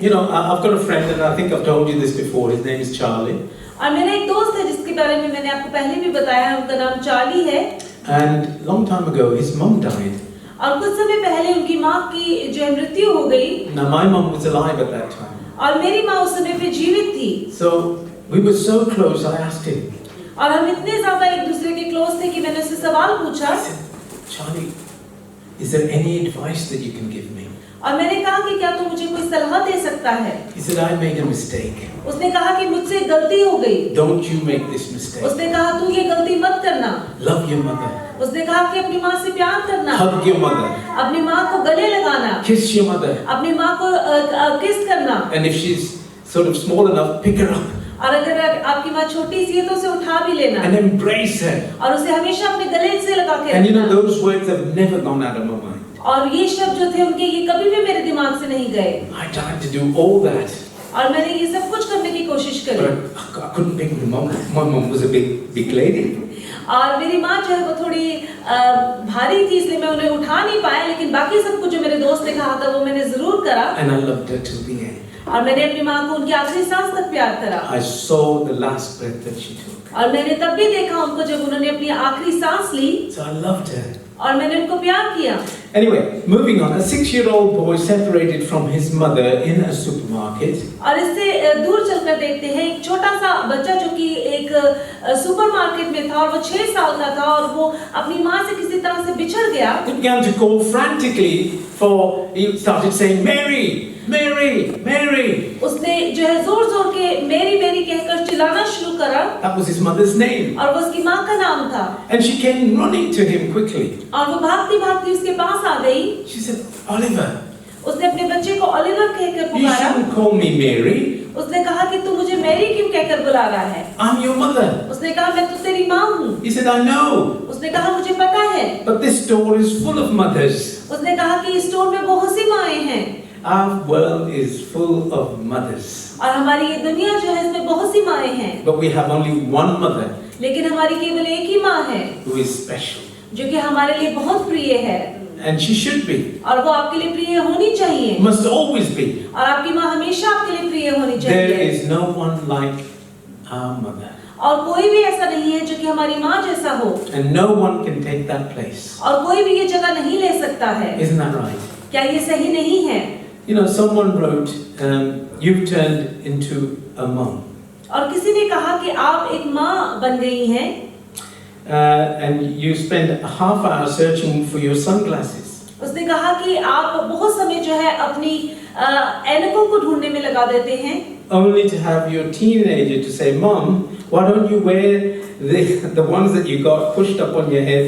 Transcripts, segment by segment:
You know, I've got a friend, and I think I've told you this before. His name is Charlie. और मेरा एक दोस्त है जिसके बारे में मैंने आपको पहले भी बताया, उनका नाम चार्ली है। And long time ago, his mum died. और कुछ समय पहले उनकी माँ की जो है मृत्यु हो गई। Now my mum was alive at that time. और मेरी माँ उस समय पे जीवित थी। So we were so close. I asked him. और हम इतने ज़्यादा एक दूसरे के क्लोज थे कि मैंने उससे सवाल पूछा। I said, Charlie, is there any advice that you can give me? और मैंने कहा कि क्या तू मुझे कोई सलाह दे सकता है? He said, I made a mistake. उसने कहा कि मुझसे गलती हो गई। Don't you make this mistake. उसने कहा तू ये गलती मत करना। Love your mother. उसने कहा कि अपनी माँ से प्यार करना। Hug your mother. अपनी माँ को गले लगाना। Kiss your mother. अपनी माँ को किस करना। And if she's sort of small enough, pick her up. और अगर आपकी माँ छोटी सी है तो उसे उठा भी लेना। And embrace her. और उसे हमेशा अपने गले से लगा के And you know, रखना। those words have never gone out of my mind. और ये शब्द जो थे उनके ये कभी भी मेरे दिमाग से नहीं गए। I tried to do all that. और मैंने ये सब कुछ करने की कोशिश करी। But I couldn't pick my mom. My mom was a big lady. और मेरी माँ जो है वो थोड़ी भारी थी, इसलिए मैं उन्हें उठा नहीं पाया, लेकिन बाकी सब कुछ जो मेरे दोस्त ने कहा था वो मैंने जरूर करा। And I loved her till the end. और मैंने अपनी माँ को उनकी आखिरी सांस तक प्यार करा। I saw the last breath that she took. और मैंने तब भी देखा उनको जब उन्होंने अपनी आखिरी सांस ली। So I loved her. और मैंने उनको प्यार किया। Anyway, moving on. A 6-year-old boy separated from his mother in a supermarket. और इससे दूर चलकर देखते हैं एक छोटा सा बच्चा जो कि एक सुपरमार्केट में था और वो 6 साल का था और वो अपनी माँ से किसी तरह से बिछड़ गया। He began to call frantically for. He started saying, "Mary, Mary, Mary." उसने जो है जोर-जोर के मेरी मेरी कहकर चिल्लाना शुरू करा। That was his mother's name. और वो उसकी माँ का नाम था। And she came running to him quickly. और वो भागती भागती उसके पास आ गई। She said, "Oliver, उसने अपने बच्चे को ओलिवर कहकर you पुकारा। shouldn't call me Mary. उसने कहा कि तू मुझे मैरी क्यों कहकर बुला रहा है? I'm your mother." उसने कहा मैं तो तेरी माँ हूँ। He said, "I know. उसने कहा मुझे पता है। But this store is full of mothers. उसने कहा कि इस स्टोर में बहुत सी माएं हैं। Our world is full of mothers. और हमारी ये दुनिया जो है इसमें बहुत सी माएं हैं। But we have only one mother लेकिन हमारी केवल एक ही माँ है who is special. जो कि हमारे लिए बहुत प्रिय है। And she should be. और वो आपके लिए प्रिय होनी चाहिए। Must always be. और आपकी माँ हमेशा आपके लिए प्रिय होनी There चाहिए। is no one like our mother. और कोई भी ऐसा नहीं है जो कि हमारी माँ जैसा हो। And no one can take that place. और कोई भी ये जगह नहीं ले सकता है। Isn't that right? क्या ये सही नहीं है? You know, someone wrote, "You've turned into a mom." और किसी ने कहा कि आप एक माँ बन गई हैं। And you spend a half hour searching for your sunglasses. उसने कहा कि आप बहुत समय जो है अपनी ऐनकों को ढूंढने में लगा देते हैं। Only to have your teenager to say, "Mom, why don't you wear the ones that you got pushed up on your head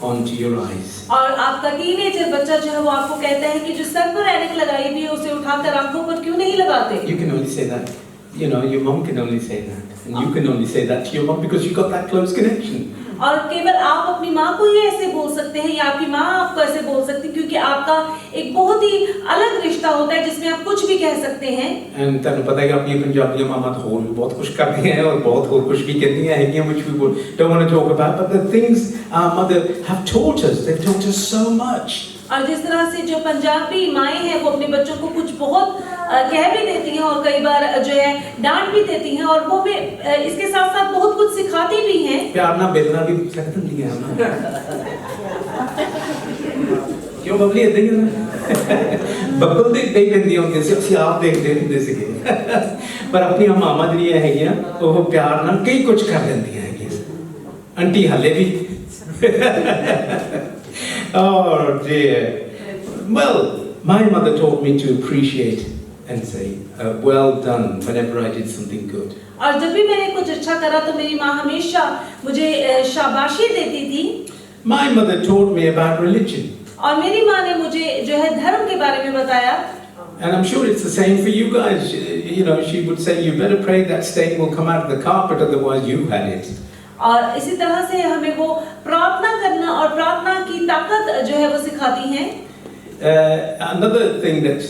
onto your eyes?" और आपका टीनेजर बच्चा जो है वो आपको कहता है कि जो सर पर ऐनक लगाई हुई है उसे उठाकर आंखों पर क्यों नहीं लगाते? You can only say that. You know, your mom can only say that. And you can only say that to your mom because you got that close connection. और केवल आप अपनी माँ को ही ऐसे बोल सकते हैं या आपकी माँ आपको ऐसे बोल सकती है क्योंकि आपका एक बहुत ही अलग रिश्ता होता है जिसमें आप कुछ भी कह सकते हैं। And ਤੁਹਾਨੂੰ ਪਤਾ ਹੈ ਕਿ ਆਪਣੀ ਪੰਜਾਬੀ ਮਾਮਾ ਤਾਂ ਹੋਰ ਵੀ ਬਹੁਤ ਕੁਝ ਕਰਦੀਆਂ ਹੈ ਔਰ ਬਹੁਤ ਹੋਰ ਕੁਝ ਵੀ ਕਹਿੰਦੀਆਂ ਹੈਗੀਆਂ which we don't want to talk about, but the things our mother have taught us, they've taught us so much. और जिस तरह से जो पंजाबी माएं हैं वो अपने बच्चों को कुछ बहुत कह भी देती हैं और कई बार जो है डांट भी देती हैं और वो भी इसके साथ साथ बहुत कुछ सिखाती भी हैं। प्यार ना बेलना भी सख्त नहीं है ना। क्यों बबली इधर ही ना बबल देख लेंदी होंगी ਅਸੀਂ ਆਪ ਦੇਖਦੇ ਹੁੰਦੇ ਸੀਗੇ ਪਰ ਆਪਣੀਆਂ ਮਾਵਾਂ ਜਿਹੜੀਆਂ ਹੈਗੀਆਂ ਉਹ ਪਿਆਰ ਨਾਲ ਕਈ ਕੁਝ ਕਰ ਦਿੰਦੀਆਂ ਹੈਗੀਆਂ ਆਂਟੀ ਹਲੇ ਵੀ Oh dear. Well, my mother taught me to appreciate and say, "Well done," whenever I did something good. और जब भी मैंने कुछ अच्छा करा तो मेरी माँ हमेशा मुझे शाबाशी देती थी। My mother taught me about religion. और मेरी माँ ने मुझे जो है धर्म के बारे में बताया। And I'm sure it's the same for you guys. You know, she would say, "You better pray that stain will come out of the carpet, otherwise you had it." और इसी तरह से हमें वो प्रार्थना करना और प्रार्थना की ताकत जो है वो सिखाती हैं। Another thing that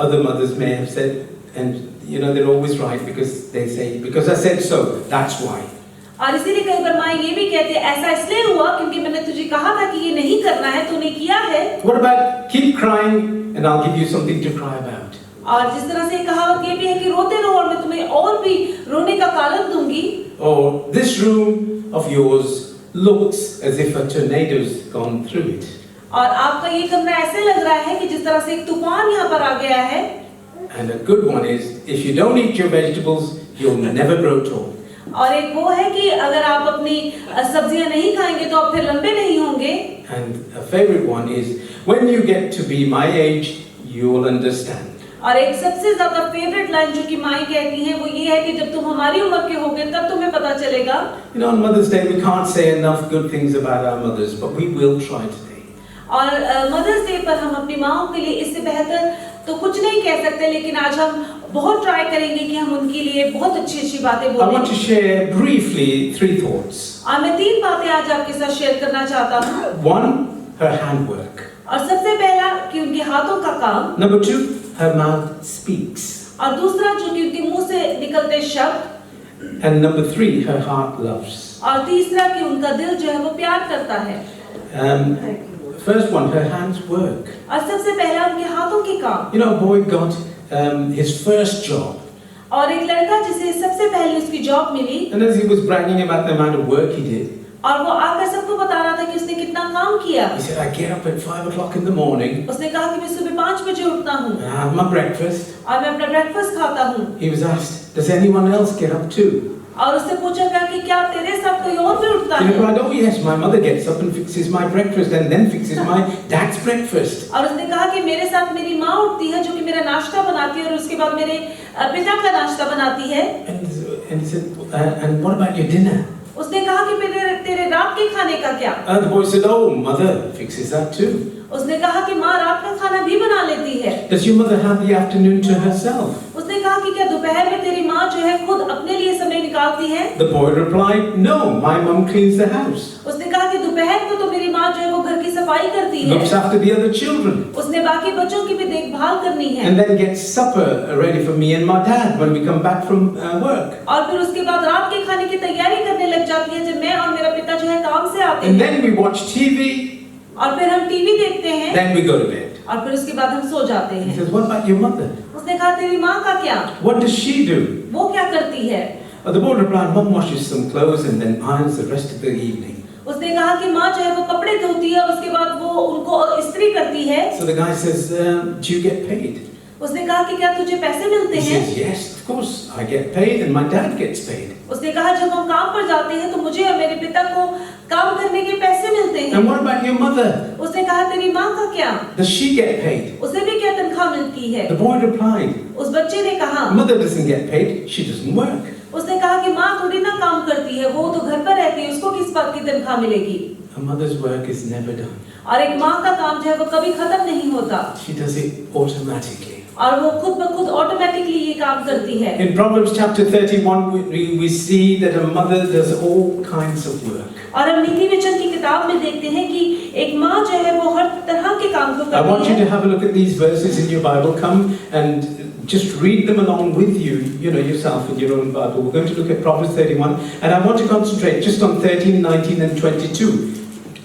other mothers may have said, and you know they're always right because they say, "Because I said so, that's why." और इसीलिए कई बार माँ ये भी कहती है ऐसा इसलिए हुआ क्योंकि मैंने तुझे कहा था कि ये नहीं करना है, तूने किया है। What about keep crying and I'll give you something to cry about? और जिस तरह से कहावत ये भी है कि रोते रहो और मैं तुम्हें और भी रोने का कारण दूंगी। Or this room of yours looks as if a tornado's gone through it. और आपका ये कमरा ऐसे लग रहा है कि जिस तरह से एक तूफान यहाँ पर आ गया है। And a good one is, if you don't eat your vegetables, you'll never grow tall. और एक वो है कि अगर आप अपनी सब्जियां नहीं खाएंगे तो आप फिर लंबे नहीं होंगे। And a favorite one is, when you get to be my age, you'll understand. और एक सबसे ज्यादा फेवरेट लाइन जो कि माई कहती हैं वो ये है कि जब तुम हमारी उम्र के होगे तब तुम्हें पता चलेगा। You know, on Mother's Day we can't say enough good things about our mothers, but we will try today. और मदर्स डे पर हम अपनी माओं के लिए इससे बेहतर तो कुछ नहीं कह सकते, लेकिन आज हम बहुत ट्राई करेंगे कि हम उनके लिए बहुत अच्छी बातें I want to बोलें। share briefly 3 thoughts. और मैं 3 बातें आज आपके साथ शेयर करना चाहता हूँ। 1, her handwork. और सबसे पहला कि उनके हाथों का काम, Number 2, her mouth speaks. और दूसरा जो कि उनके मुंह से निकलते शब्द, And number 3, her heart loves. और तीसरा कि उनका दिल जो है वो प्यार करता है। First one, her hands work. और सबसे पहला उनके हाथों के काम। You know, a boy got his first job. और एक लड़का जिसे सबसे पहले उसकी जॉब मिली, And as he was bragging about the amount of work he did, और वो आकर सबको बता रहा था कि उसने कितना काम किया। he said, I get up at 5 o'clock in the morning, उसने कहा कि मैं सुबह 5 बजे उठता हूँ and I have my breakfast. और मैं अपना ब्रेकफास्ट खाता हूँ। He was asked, does anyone else get up too? और उससे पूछा गया कि क्या तेरे साथ कोई और भी उठता He है? replied, oh yes, my mother gets up and fixes my breakfast and then fixes my dad's breakfast. और उसने कहा कि मेरे साथ मेरी माँ उठती है जो कि मेरा नाश्ता बनाती है और उसके बाद मेरे पिता का नाश्ता बनाती है। And he said, and what about your dinner? उसने कहा कि तेरे रात के खाने का क्या? And the boy said, oh, mother fixes that too. उसने कहा कि माँ रात का खाना भी बना लेती है। Does your mother have the afternoon to herself? उसने कहा कि क्या दोपहर में तेरी माँ जो है खुद अपने लिए समय निकालती है? The boy replied, no, my mum cleans the house, उसने कहा कि दोपहर को तो मेरी माँ जो है वो घर की सफाई करती है, looks after the other children, उसने बाकी बच्चों की भी देखभाल करनी है, and then gets supper ready for me and my dad when we come back from work. और फिर उसके बाद रात के खाने की तैयारी करने लग जाती है जब मैं और मेरा पिता जो है काम से आते And हैं। then we watch TV, और फिर हम टीवी देखते हैं then we go to bed. और फिर उसके बाद हम सो जाते He हैं। says, what about your mother? उसने कहा तेरी माँ का क्या? What does she do? वो क्या करती है? The boy replied, mum washes some clothes and then irons the rest of the evening. उसने कहा कि माँ जो है वो कपड़े धोती है और उसके बाद वो उनको इस्त्री करती है। So the guy says, do you get paid? उसने कहा कि क्या तुझे पैसे मिलते He हैं? says, yes, of course, I get paid and my dad gets paid. उसने कहा जब हम काम पर जाते हैं तो मुझे और मेरे पिता को काम करने के पैसे मिलते हैं। And what about your mother? उसने कहा तेरी माँ का क्या? Does she get paid? उसे भी क्या तनख्वाह मिलती है? The boy replied, उस बच्चे ने कहा, mother doesn't get paid, she doesn't work. उसने कहा कि माँ थोड़ी ना काम करती है, वो तो घर पर रहती है, उसको किस बात की तनख्वाह मिलेगी? A mother's work is never done. और एक माँ का काम जो है वो कभी खत्म नहीं होता She does it automatically. और वो खुद ब खुद ऑटोमेटिकली ये काम करती है। In Proverbs chapter 31, we see that a mother does all kinds of work. और हम नीति वचन की किताब में देखते हैं कि एक माँ जो है वो हर तरह के काम को I want करती you to है। have a look at these verses in your Bible. Come and just read them along with you, yourself in your own Bible. We're going to look at Proverbs 31, and I want to concentrate just on 13, 19, and 22.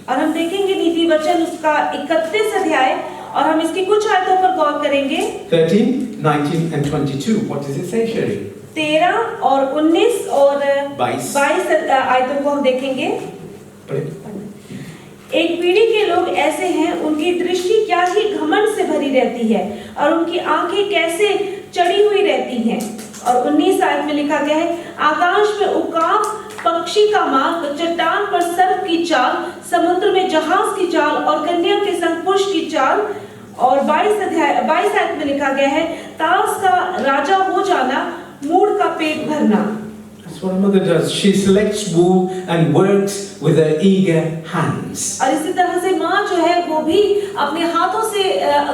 और हम देखेंगे नीति वचन उसका 31 अध्याय और हम इसकी कुछ आयतों पर गौर करेंगे। 13, 19, and 22. What does it say, Sherry? 13 और 19 और 22 आयतों को हम देखेंगे। पढ़े। एक पीढ़ी के लोग ऐसे हैं, उनकी दृष्टि क्या ही घमंड से भरी रहती है और उनकी आंखें कैसे चढ़ी हुई रहती हैं। और 19 आयत में लिखा गया है, आकाश में उकाब पक्षी का मार्ग, चट्टान पर सर्प की चाल, समुद्र में जहाज की चाल और कन्या के संग पुरुष की चाल। और 22 आयत में लिखा गया है, तास का राजा हो जाना, मूढ़ का पेट भरना। That's what a mother does. She selects wool and works with her eager hands. और इसी तरह से माँ जो है वो भी अपने हाथों से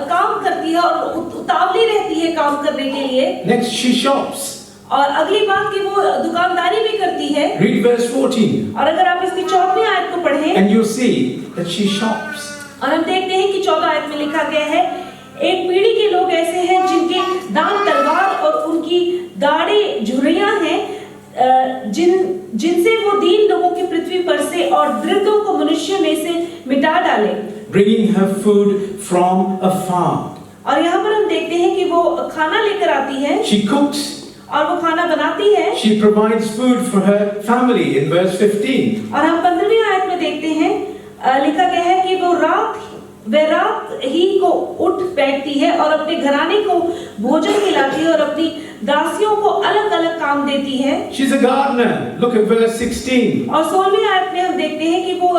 काम करती है और उतावली रहती है काम करने के लिए। Next, she shops. और अगली बात कि वो दुकानदारी भी करती है। Read verse 14, और अगर आप इसकी 14वीं आयत को पढ़ें and you'll see that she shops. और हम देखते हैं कि 14 आयत में लिखा गया है, एक पीढ़ी के लोग ऐसे हैं जिनके दांत तलवार और उनकी दाढ़ें झुर्रियां हैं, जिनसे वो दीन लोगों की पृथ्वी पर से और दृढ़ों को मनुष्य में से मिटा डाले। Bringing her food from afar. और यहाँ पर हम देखते हैं हैं कि वो खाना लेकर आती है she cooks, और वो खाना बनाती है she provides food for her family in verse 15. और हम 15वीं आयत में देखते हैं लिखा गया है कि वह रात ही को उठ बैठती है और अपने घराने को भोजन खिलाती है और अपनी दासियों को अलग अलग काम देती है। She's a gardener. Look at verse 16. और 16वीं आयत में हम देखते हैं कि वो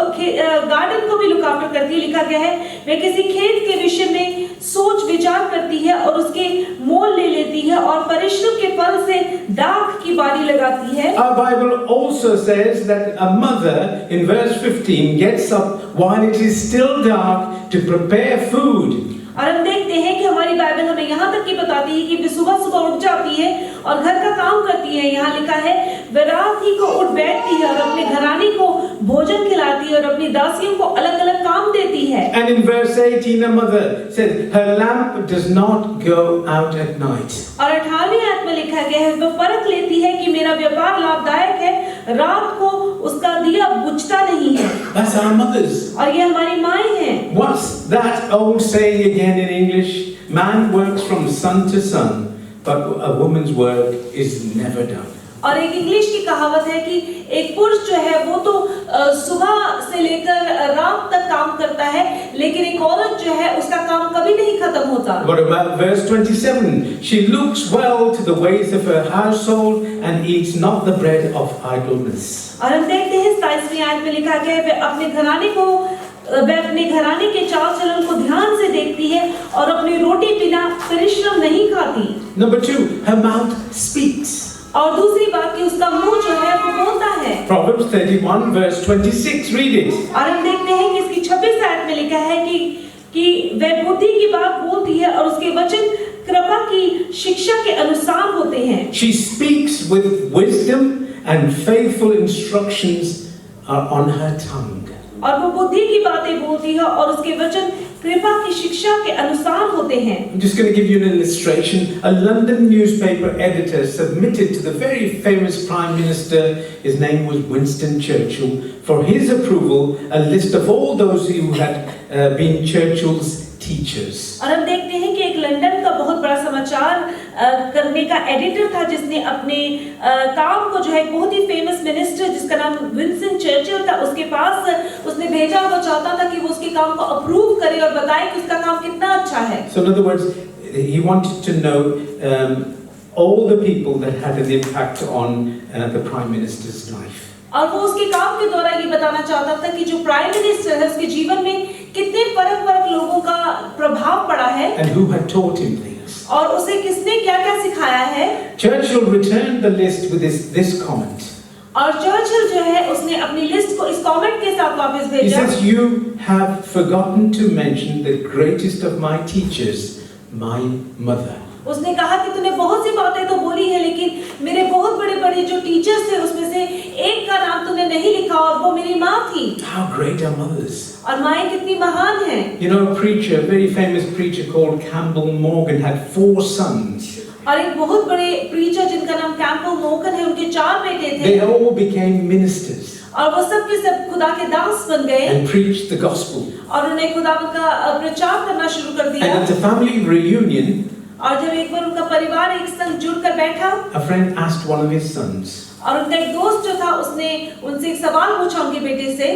गार्डन को भी लुक आफ्टर करती है। लिखा गया है वह किसी खेत के विषय में सोच विचार करती है और उसके मोल ले लेती है और परिश्रम के फल से दाख की बारी लगाती है। Our Bible also says that a mother in verse 15 gets up while it is still dark to prepare food. और हम देखते हैं कि हमारी बाइबल हमें यहाँ तक की बताती है कि वे सुबह सुबह उठ जाती है और घर का काम करती है। यहाँ लिखा है वह रात ही को उठ बैठती है और अपने घराने को भोजन खिलाती है और अपनी दासियों को अलग अलग काम देती है। And in verse 18 a mother said her lamp does not go out at night. और 18वीं आयत में लिखा गया है वह परख लेती है कि मेरा व्यापार लाभदायक है, रात को उसका दिया बुझता नहीं है। That's our mothers. और ये हमारी माएं हैं। What's that old saying again in English? Man works from sun to sun, but a woman's work is never done. और एक इंग्लिश की कहावत है कि एक पुरुष जो है वो तो सुबह से लेकर रात तक काम करता है, लेकिन एक औरत जो है उसका काम कभी नहीं खत्म होता। What about verse 27? She looks well to the ways of her household and eats not the bread of idleness. और हम देखते हैं 27वीं आयत में लिखा गया है वह अपने घराने के चाल चलन को ध्यान से देखती है और अपनी रोटी बिना परिश्रम नहीं खाती। Number 2, her mouth speaks. और दूसरी बात कि उसका मुंह जो है वो बोलता है। Proverbs 31 verse 26, read it. और हम देखते हैं कि इसकी 26 आयत में लिखा है कि वह बुद्धि की बात बोलती है और उसके वचन कृपा की शिक्षा के अनुसार होते हैं। She speaks with wisdom and faithful instructions are on her tongue. और वो बुद्धि की बातें बोलती है और उसके वचन कृपा की शिक्षा के अनुसार होते हैं। I'm just going to give you an illustration. A London newspaper editor submitted to the very famous Prime Minister, his name was Winston Churchill, for his approval a list of all those who had been Churchill's teachers. और हम देखते हैं कि एक London का बहुत बड़ा समाचार करने का एडिटर था जिसने अपने काम को जो है बहुत ही फेमस मिनिस्टर जिसका नाम विंस्टन चर्चिल था उसके पास उसने भेजा। वो चाहता था कि वो उसके काम को अप्रूव करे और बताए कि उसका काम कितना अच्छा है। So in other words, he wanted to know all the people that had an impact on the Prime Minister's life. और वो उसके काम के द्वारा ये बताना चाहता था कि जो प्राइम मिनिस्टर है उसके जीवन में कितने फर्क लोगों का प्रभाव पड़ा है। And who had taught him things. और उसे किसने क्या-क्या सिखाया है। Churchill returned the list with this comment. और चर्चिल जो है उसने अपनी लिस्ट को इस कमेंट के साथ वापस He भेजा। says, "You have forgotten to mention the greatest of my teachers, my mother." उसने कहा कि तूने बहुत सी बातें तो बोली है लेकिन मेरे बहुत बड़े-बड़े जो टीचर्स थे उसमें से एक का नाम तूने नहीं लिखा और वो मेरी माँ थी। How great are mothers! और माएं कितनी महान हैं। You know, a preacher, a very famous preacher called Campbell Morgan had 4 sons. और एक बहुत बड़े प्रीचर जिनका नाम कैम्पबेल मोर्गन है उनके 4 बेटे थे। They all became ministers और वो सब के सब खुदा के दास बन गए and preached the gospel. और उन्हें खुदा का प्रचार करना शुरू कर दिया। And at a family reunion, और जब एक बार उनका परिवार एक संग जुड़कर बैठा, a friend asked one of his sons, और उनका एक दोस्त जो था उसने उनसे एक सवाल पूछा उनके बेटे से,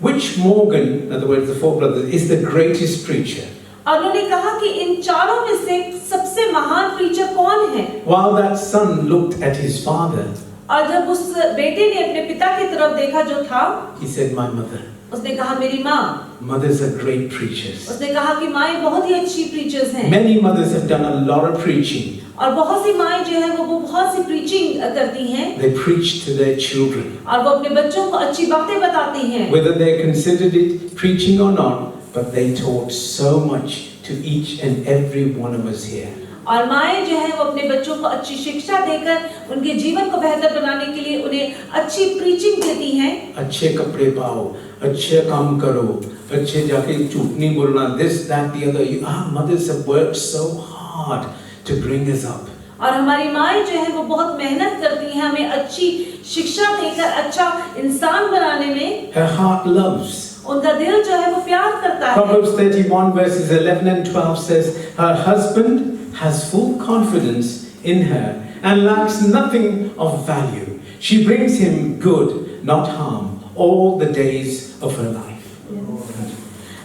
which Morgan, in other words the 4 brothers, is the greatest preacher? और उन्होंने कहा कि इन चारों में से सबसे महान प्रीचर कौन है? While that son looked at his father, और जब उस बेटे ने अपने पिता की तरफ देखा जो था, he said, "My mother." उसने कहा मेरी माँ। Mothers are great preachers. उसने कहा कि माएं बहुत ही अच्छी प्रीचर्स हैं। Many mothers have done a lot of preaching. और बहुत सी माएं जो है वो बहुत सी प्रीचिंग करती हैं। They preach to their children. और वो अपने बच्चों को अच्छी बातें बताती हैं। Whether they considered it preaching or not, but they taught so much to each and every one of us here. और माएं जो है वो अपने बच्चों को अच्छी शिक्षा देकर उनके जीवन को बेहतर बनाने के लिए उन्हें अच्छी प्रीचिंग देती हैं। अच्छे कपड़े पाओ, अच्छे काम करो, अच्छे जाके झूठ नहीं बोलना, this, that, the other. Our mothers have worked so hard to bring us up. और हमारी माएं जो है वो बहुत मेहनत करती हैं हमें अच्छी शिक्षा देकर अच्छा इंसान बनाने में। Her heart loves. उनका दिल जो है वो प्यार करता है। Proverbs 31 verses 11 and 12 says, "Her husband has full confidence in her and lacks nothing of value. She brings him good, not harm, all the days of her life.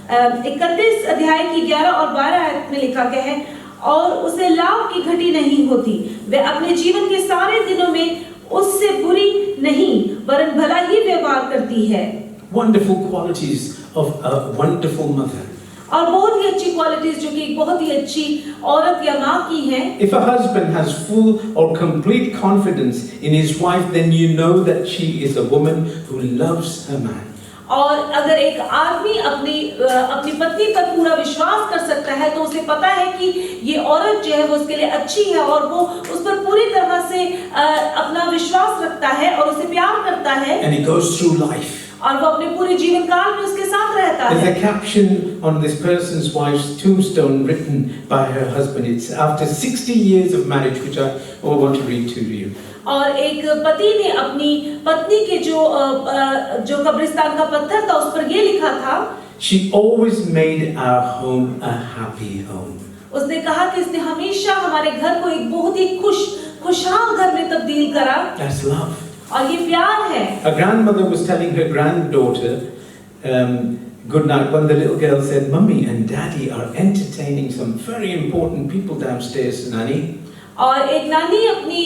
31 अध्याय की 11 और 12 आयत में लिखा गया है, और उसे लाभ की घटी नहीं होती, वह अपने जीवन के सारे दिनों में उससे बुरी नहीं वरन भला ही व्यवहार करती है. Wonderful qualities of a wonderful mother. और बहुत ही अच्छी क्वालिटीज जो कि एक बहुत ही अच्छी औरत या माँ की है. If a husband has full or complete confidence in his wife, then you know that she is a woman who loves her man. और अगर एक आदमी अपनी पत्नी पर पूरा विश्वास कर सकता है तो उसे पता है कि ये औरत जो है वो उसके लिए अच्छी है और वो उस पर पूरी तरह से अपना विश्वास रखता है और उसे प्यार करता है. And he goes through life. और वो अपने पूरे जीवन काल में उसके साथ रहता है. There's a caption on this person's wife's tombstone written by her husband. It's after 60 years of marriage, which I want to read to you. और एक पति ने अपनी पत्नी के जो कब्रिस्तान का पत्थर था उस पर ये लिखा था. She always made our home a happy home. उसने कहा कि उसने हमेशा हमारे घर को एक बहुत ही खुशहाल घर में तब्दील करा. That's love. और ये प्यार है. A grandmother was telling her granddaughter good night when the little girl said, "Mummy and Daddy are entertaining some very important people downstairs, Nanny." और एक नानी अपनी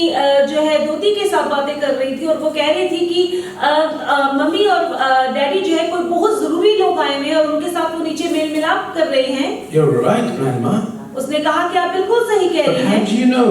जो है दोती के साथ बातें कर रही थी और वो कह रही थी कि मम्मी और डैडी जो है कोई बहुत जरूरी लोग आए हुए हैं और उनके साथ वो नीचे मेल मिलाप कर रहे हैं. You're right, Grandma. उसने कहा कि आप बिल्कुल सही कह रही हैं. How do you know?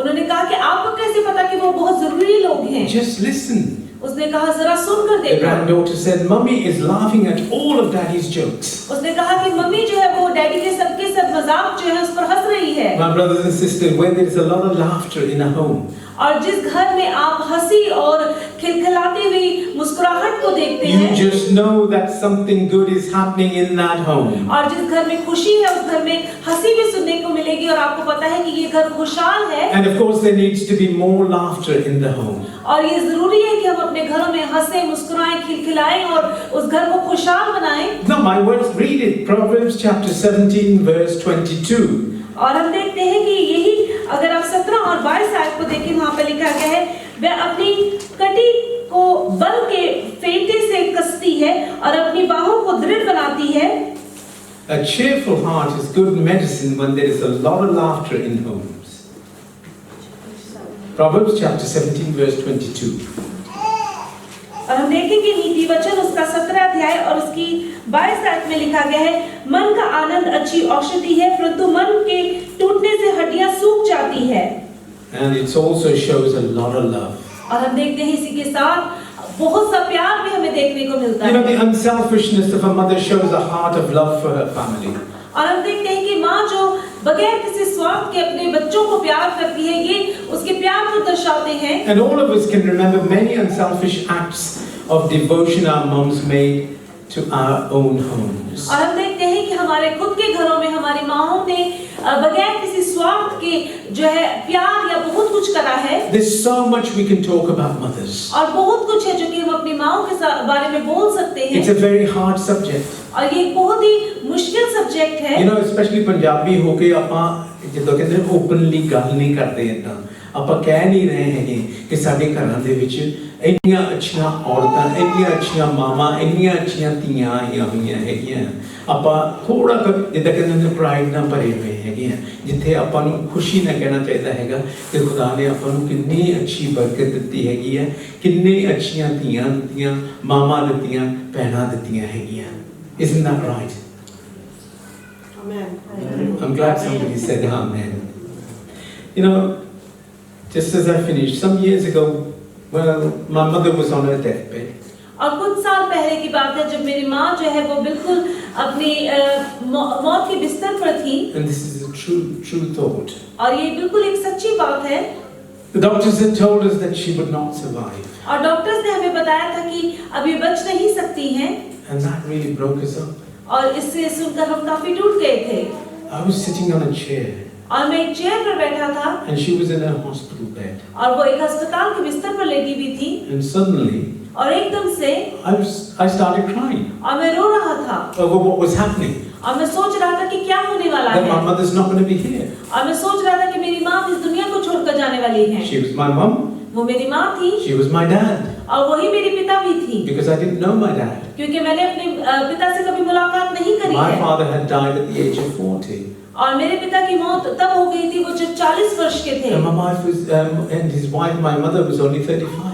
उन्होंने कहा कि आपको कैसे पता कि वो बहुत जरूरी लोग हैं? Just listen. उसने कहा जरा सुनकर The देखो. granddaughter said, "Mummy is laughing at all of Daddy's jokes." उसने कहा कि मम्मी जो है वो डैडी के सब मजाक जो है उस पर हंस रही है. My brothers and sisters, where there is a lot of laughter in a home, और जिस घर में आप हंसी और खिलखिलाती हुई मुस्कुराहट को देखते you हैं, just know that something good is happening in that home. और जिस घर में खुशी है उस घर में हंसी भी सुनने को मिलेगी और आपको पता है कि ये घर खुशहाल है. And of course there needs to be more laughter in the home. और ये जरूरी है कि हम अपने घरों में हंसे, मुस्कुराएं, खिलखिलाएं और उस घर को खुशहाल बनाएं. Now my words, read it. Proverbs chapter 17 verse 22. और हम देखते हैं कि यही अगर आप 17 और 22 आयत को देखें, वहां पर लिखा गया है, वह अपनी कटी को बल के फेंटे से कसती है और अपनी बाहों को दृढ़ बनाती है. A cheerful heart is good medicine when there is a lot of laughter in homes. Proverbs chapter 17 verse 22. और हम देखेंगे नीति वचन उसका 17 अध्याय और उसकी 22 आयत में लिखा गया है, मन का आनंद अच्छी औषधि है परंतु मन के टूटने से हड्डियां सूख जाती है. And it also shows a lot of love. और हम देखते हैं इसी के साथ बहुत सा प्यार भी हमें देखने को मिलता You know, है. the unselfishness of a mother shows a heart of love for her family. और हम देखते हैं कि माँ जो बगैर किसी स्वार्थ के अपने बच्चों को प्यार करती है, ये उसके प्यार को दर्शाते हैं. And all of us can remember many unselfish acts of devotion our moms made to our own homes. और हम देखते हैं कि हमारे खुद के घरों में हमारी माँओं ने बगैर किसी स्वार्थ के जो है प्यार या बहुत कुछ करा है. There's so much we can talk about mothers. और बहुत कुछ है जो कि हम अपनी माँओं के बारे में बोल सकते हैं. It's a very hard subject. और ये एक बहुत ही मुश्किल सब्जेक्ट है. You know, especially पंजाबी होके ਆਪਾਂ ਜਦੋਂ ਕਹਿੰਦੇ ਨੇ openly ਗੱਲ ਨਹੀਂ ਕਰਦੇ ਇਦਾਂ, ਆਪਾਂ ਕਹਿ ਨਹੀਂ ਰਹੇ ਹੈਗੇ ਕਿ ਸਾਡੇ ਘਰਾਂ ਦੇ ਵਿੱਚ ਇੰਨੀਆਂ ਅੱਛੀਆਂ ਔਰਤਾਂ, ਇੰਨੀਆਂ ਅੱਛੀਆਂ ਮਾਵਾਂ, ਇੰਨੀਆਂ ਅੱਛੀਆਂ ਧੀਆਂ ਆਈਆਂ ਹੋਈਆਂ ਹੈਗੀਆਂ. ਆਪਾਂ ਥੋੜਾ ਜਿੱਦਾਂ ਕਹਿੰਦੇ ਨੇ ਪ੍ਰਾਈਡ ਨਾਲ ਭਰੇ ਹੋਏ ਹੈਗੇ ਆ, ਜਿੱਥੇ ਆਪਾਂ ਨੂੰ ਖੁਸ਼ੀ ਨਾਲ ਕਹਿਣਾ ਚਾਹੀਦਾ ਹੈਗਾ ਕਿ ਖੁਦਾ ਨੇ ਆਪਾਂ ਨੂੰ ਕਿੰਨੀ ਅੱਛੀ ਬਰਕਤ ਦਿੱਤੀ ਹੈਗੀ ਹੈ, ਕਿੰਨੀ ਅੱਛੀਆਂ ਧੀਆਂ ਦਿੱਤੀਆਂ, ਮਾਵਾਂ ਦਿੱਤੀਆਂ, ਭੈਣਾਂ ਦਿੱਤੀਆਂ ਹੈਗੀਆਂ. Isn't that right? Amen. I'm glad somebody said amen. You know, just as I finished, some years ago, well, my mother was on her deathbed. और कुछ साल पहले की बात है जब मेरी माँ जो है वो बिल्कुल अपनी मौत के बिस्तर पर थी. And this is a true thought. और ये बिल्कुल एक सच्ची बात है. The doctors had told us that she would not survive. और डॉक्टर्स ने हमें बताया था कि अब ये बच नहीं सकती हैं. And that really broke us up. और इससे सुनकर हम काफी टूट गए थे. I was sitting on a chair. और मैं एक चेयर पर बैठा था. And she was in a hospital bed. और वो एक अस्पताल के बिस्तर पर लेटी हुई थी. And suddenly, और एकदम से I started crying और मैं रो रहा था. over what was happening. और मैं सोच रहा था कि क्या होने वाला That my है, mother's not going to be here. और मैं सोच रहा था कि मेरी माँ इस दुनिया को छोड़कर जाने वाली है। She was my mom. वो मेरी माँ थी She was my dad. और वही मेरी पिता भी थी, Because I didn't know my dad. क्योंकि मैंने अपने पिता से कभी मुलाकात नहीं करी My है। father had died at the age of 40. और मेरे पिता की मौत तब हो गई थी वो जब 40 वर्ष के थे, And my wife was, and his wife, my mother, was only 35.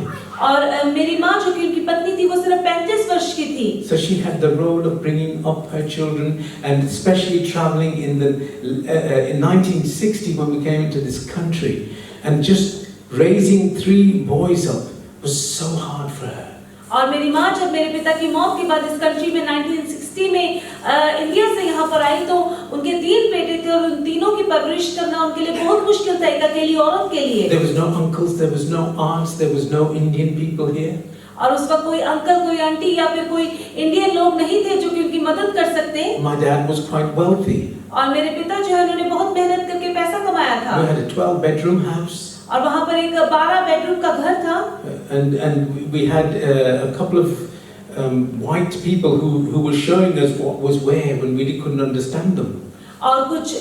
और मेरी माँ जो कि उनकी पत्नी थी वो सिर्फ 35 वर्ष की थी। So she had the role of bringing up her children, and especially traveling in in 1960 when we came into this country, and just raising 3 boys up was so hard for her. और मेरी माँ जब मेरे पिता की मौत के बाद इस कंट्री में 1960 में इंडिया से यहाँ पर आई तो उनके 3 बेटे थे और उन तीनों की परवरिश करना उनके लिए बहुत मुश्किल था, एक अकेली औरत के लिए। There was no uncles, there was no aunts, there was no Indian people here. और उस वक्त कोई अंकल, कोई आंटी या फिर कोई इंडियन लोग नहीं थे जो कि उनकी मदद कर सकते। My dad was quite wealthy. और मेरे पिता जो है उन्होंने बहुत मेहनत करके पैसा कमाया था। We had a 12-bedroom house. और वहाँ पर एक 12 बेडरूम का घर था। And we had a couple of white people who were showing us what was where when we couldn't understand them. और कुछ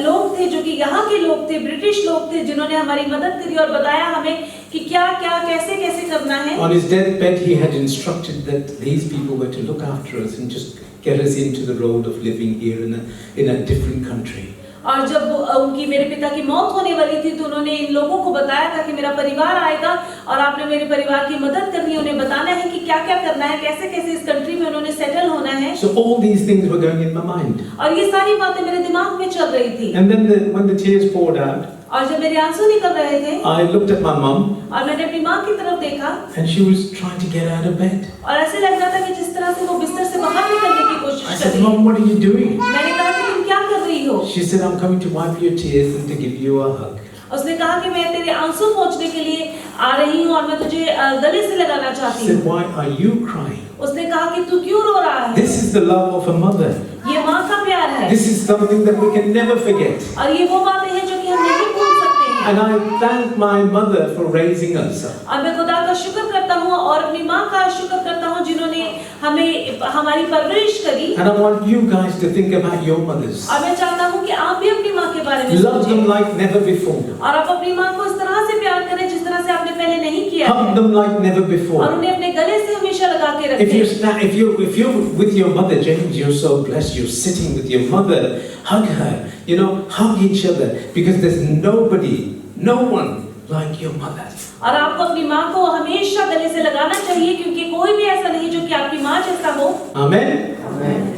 लोग थे जो कि यहाँ के लोग थे, ब्रिटिश लोग थे जिन्होंने हमारी मदद करी और बताया हमें कि क्या क्या कैसे कैसे करना है। On his deathbed, he had instructed that these people were to look after us and just get us into the road of living here in a different country. और जब उनकी मेरे पिता की मौत होने वाली थी तो उन्होंने इन लोगों को बताया था कि मेरा परिवार आएगा और आपने मेरे परिवार की मदद करनी है, उन्हें बताना है कि क्या क्या करना है, कैसे कैसे इस कंट्री में उन्होंने सेटल होना है। So all these things were going in my mind. और ये सारी बातें मेरे दिमाग में चल रही थी। And then when the tears poured out, और जब मेरे आंसू निकल रहे थे I looked at my mum और मैंने अपनी माँ की तरफ देखा and she was trying to get out of bed. और ऐसे लग रहा था कि जिस तरह से वो बिस्तर से बाहर निकलने की I कोशिश कर said, रही है। Mom, what are you doing? मैंने कहा कि तुम क्या कर रही हो? She said, I'm coming to wipe your tears and to give you a hug. उसने कहा कि मैं तेरे आंसू पोंछने के लिए आ रही हूँ और मैं तुझे गले से लगाना She चाहती said, हूँ। why are you crying? उसने कहा कि तू क्यों रो रहा है? This is the love of a mother. ये माँ का प्यार है This is something that we can never forget. और ये वो बातें हैं जो कि हम नहीं भूल सकते हैं। And I thank my mother for raising us up. और मैं खुदा का शुक्र करता हूँ और अपनी माँ का शुक्र करता हूँ जिन्होंने हमें हमारी परवरिश करी। And I want you guys to think about your mothers. और मैं चाहता हूँ कि आप भी अपनी माँ के बारे में Love them सोचें like never before. और आप अपनी माँ को इस तरह से प्यार करें जिस तरह से आपने पहले नहीं किया है Hug them like never और before. उन्हें अपने गले से हमेशा लगा के रखें। If you're with your mother, James, you're so blessed. You're sitting with your mother. Hug her. You know, hug each other because there's no one like your mother. और आपको अपनी माँ को हमेशा गले से लगाना चाहिए क्योंकि कोई भी ऐसा नहीं जो कि आपकी माँ जैसा हो। Amen?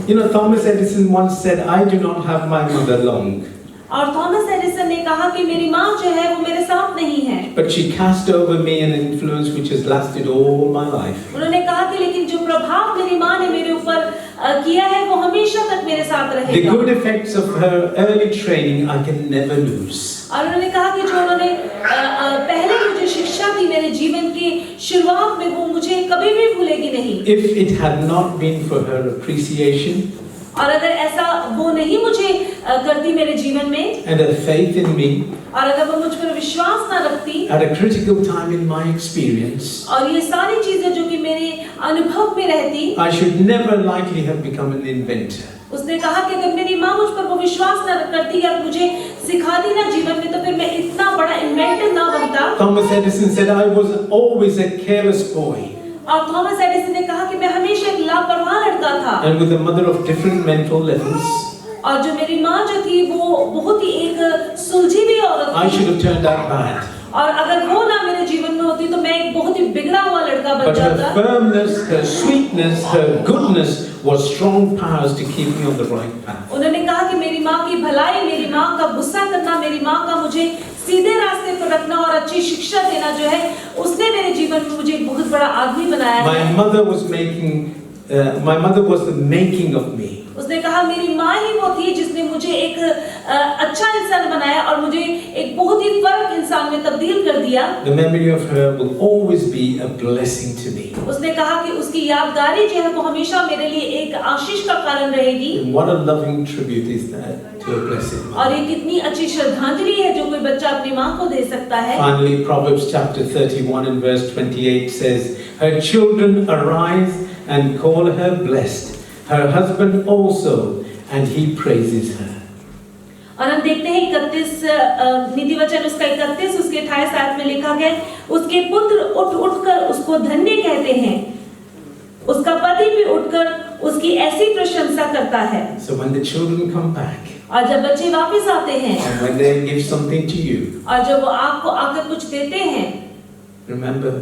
You know, Thomas Edison once said, I do not have my mother long. और थॉमस एडिसन ने कहा कि मेरी माँ जो है वो मेरे साथ नहीं है। But she cast over me an influence which has lasted all my life. उन्होंने कहा कि लेकिन जो प्रभाव मेरी माँ ने मेरे ऊपर किया है वो हमेशा तक मेरे साथ The रहेगा। good effects of her early training I can never lose. और उन्होंने कहा कि जो उन्होंने पहले मुझे शिक्षा दी मेरे जीवन की शुरुआत में वो मुझे कभी भी भूलेगी नहीं। If it had not been for her appreciation और अगर ऐसा वो नहीं मुझे करती मेरे जीवन में and her faith in me और अगर वो मुझ पर विश्वास ना रखती at a critical time in my experience, और ये सारी चीजें जो कि मेरे अनुभव में रहती, I should never likely have become an inventor. उसने कहा कि अगर मेरी माँ मुझ पर वो विश्वास न करती या मुझे सिखाती ना जीवन में तो फिर मैं इतना बड़ा इन्वेंटर ना बनता। Thomas Edison said, I was always a careless boy. और थॉमस एडिसन ने कहा कि मैं हमेशा एक लापरवाह लड़का था। And with a mother of different mental levels, और जो मेरी माँ जो थी वो बहुत ही एक सुलझी हुई औरत I should थी। have turned out bad. और अगर वो ना मेरे जीवन में होती तो मैं एक बहुत ही बिगड़ा हुआ लड़का बन But her जाता। firmness, her sweetness, her goodness was strong powers to keep me on the right path. उन्होंने कहा कि मेरी माँ की भलाई, मेरी माँ का गुस्सा करना, मेरी माँ का मुझे सीधे रास्ते पर रखना और अच्छी शिक्षा देना जो है उसने मेरे जीवन में मुझे एक बहुत बड़ा आदमी बनाया है। My mother was the making of me. उसने कहा मेरी माँ ही वो थी जिसने मुझे एक अच्छा इंसान बनाया और मुझे एक बहुत ही फर्क इंसान में तब्दील कर दिया। The memory of her will always be a blessing to me. उसने कहा कि उसकी यादगारी जो है वो हमेशा मेरे लिए एक आशीष का कारण रहेगी। And what a loving tribute is that to a blessed mother. और ये कितनी अच्छी श्रद्धांजलि है जो कोई बच्चा अपनी माँ को दे सकता है। Finally, Proverbs chapter 31 and verse 28 says, her children arise and call her blessed, her husband also, and he praises her. और हम देखते हैं 31 नीति वचन उसका 31 उसके 28 आयत में लिखा गया, उसके पुत्र उठकर उसको धन्य कहते हैं, उसका पति भी उठकर उसकी ऐसी प्रशंसा करता है। So when the children come back, और जब बच्चे वापस आते हैं, and when they give something to you, और जब वो आपको आकर कुछ देते हैं, remember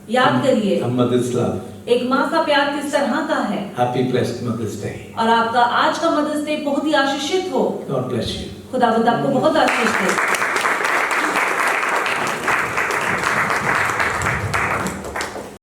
याद करिए a mother's love. एक माँ का प्यार किस तरह का है। Happy blessed Mother's Day. और आपका आज का मदर्स डे बहुत ही आशीषित हो। God bless you. खुदावंद आपको बहुत आशीष दे।